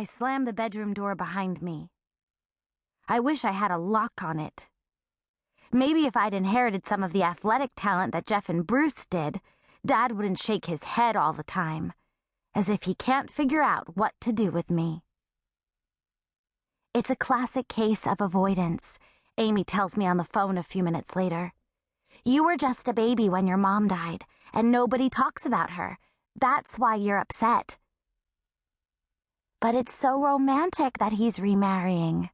I slam the bedroom door behind me. I wish I had a lock on it. Maybe if I'd inherited some of the athletic talent that Jeff and Bruce did, Dad wouldn't shake his head all the time, as if he can't figure out what to do with me. It's a classic case of avoidance, Amy tells me on the phone a few minutes later. You were just a baby when your mom died, and nobody talks about her. That's why you're upset. But it's so romantic that he's remarrying.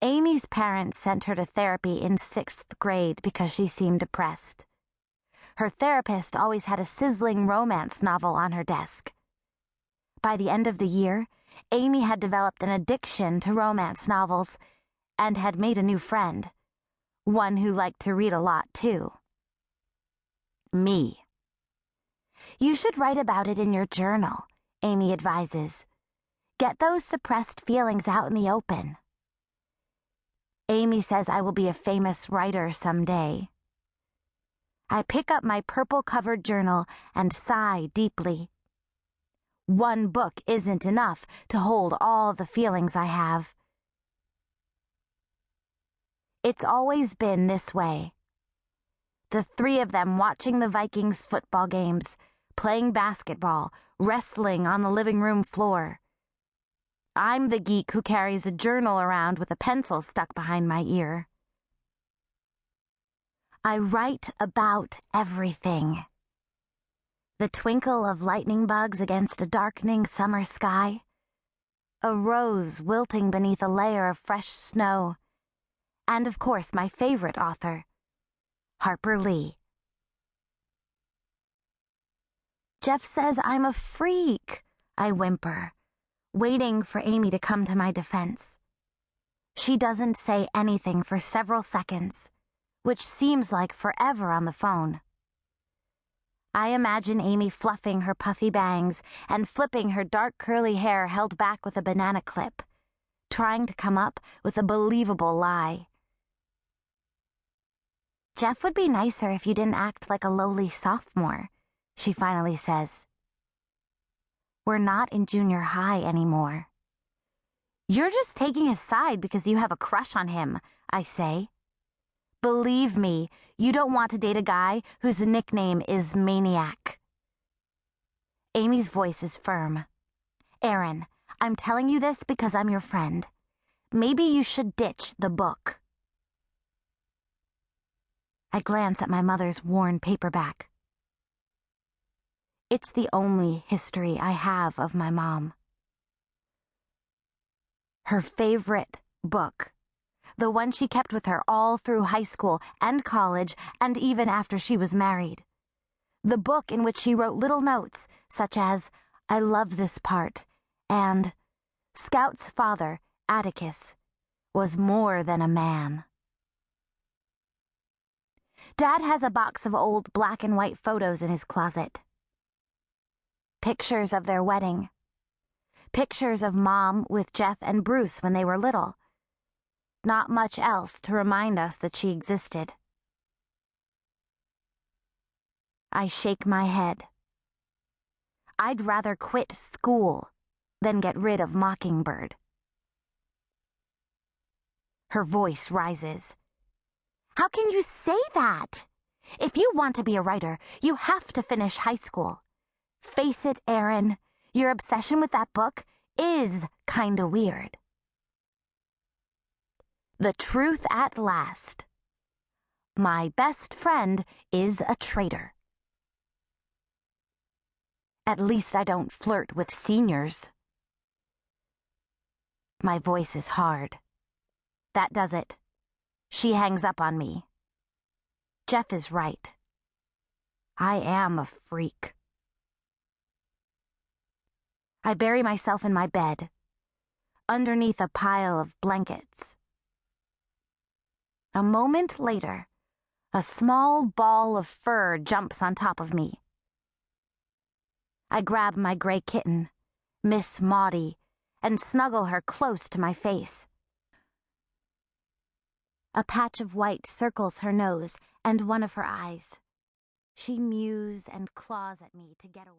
Amy's parents sent her to therapy in 6th grade because she seemed depressed. Her therapist always had a sizzling romance novel on her desk. By the end of the year, Amy had developed an addiction to romance novels and had made a new friend, one who liked to read a lot too. Me. You should write about it in your journal, Amy advises. Get those suppressed feelings out in the open. Amy says I will be a famous writer someday. I pick up my purple-covered journal and sigh deeply. One book isn't enough to hold all the feelings I have. It's always been this way. The three of them watching the Vikings football games, playing basketball, wrestling on the living room floor. I'm the geek who carries a journal around with a pencil stuck behind my ear. I write about everything. The twinkle of lightning bugs against a darkening summer sky, a rose wilting beneath a layer of fresh snow, and of course my favorite author, Harper Lee. Jeff says I'm a freak, I whimper, waiting for Amy to come to my defense. She doesn't say anything for several seconds, which seems like forever on the phone. I imagine Amy fluffing her puffy bangs and flipping her dark curly hair held back with a banana clip, trying to come up with a believable lie. Jeff would be nicer if you didn't act like a lowly sophomore, she finally says. We're not in junior high anymore. You're just taking his side because you have a crush on him, I say. Believe me, you don't want to date a guy whose nickname is Maniac. Amy's voice is firm. Erin, I'm telling you this because I'm your friend. Maybe you should ditch the book. I glance at my mother's worn paperback. It's the only history I have of my mom. Her favorite book, the one she kept with her all through high school and college and even after she was married. The book in which she wrote little notes such as, I love this part, and Scout's father, Atticus, was more than a man. Dad has a box of old black and white photos in his closet. Pictures of their wedding. Pictures of Mom with Jeff and Bruce when they were little. Not much else to remind us that she existed. I shake my head. I'd rather quit school than get rid of Mockingbird. Her voice rises. How can you say that? If you want to be a writer, you have to finish high school. Face it, Erin, your obsession with that book is kinda weird. The truth at last. My best friend is a traitor. At least I don't flirt with seniors. My voice is hard. That does it. She hangs up on me. Jeff is right. I am a freak. I bury myself in my bed, underneath a pile of blankets. A moment later, a small ball of fur jumps on top of me. I grab my gray kitten, Miss Maudie, and snuggle her close to my face. A patch of white circles her nose and one of her eyes. She mews and claws at me to get away.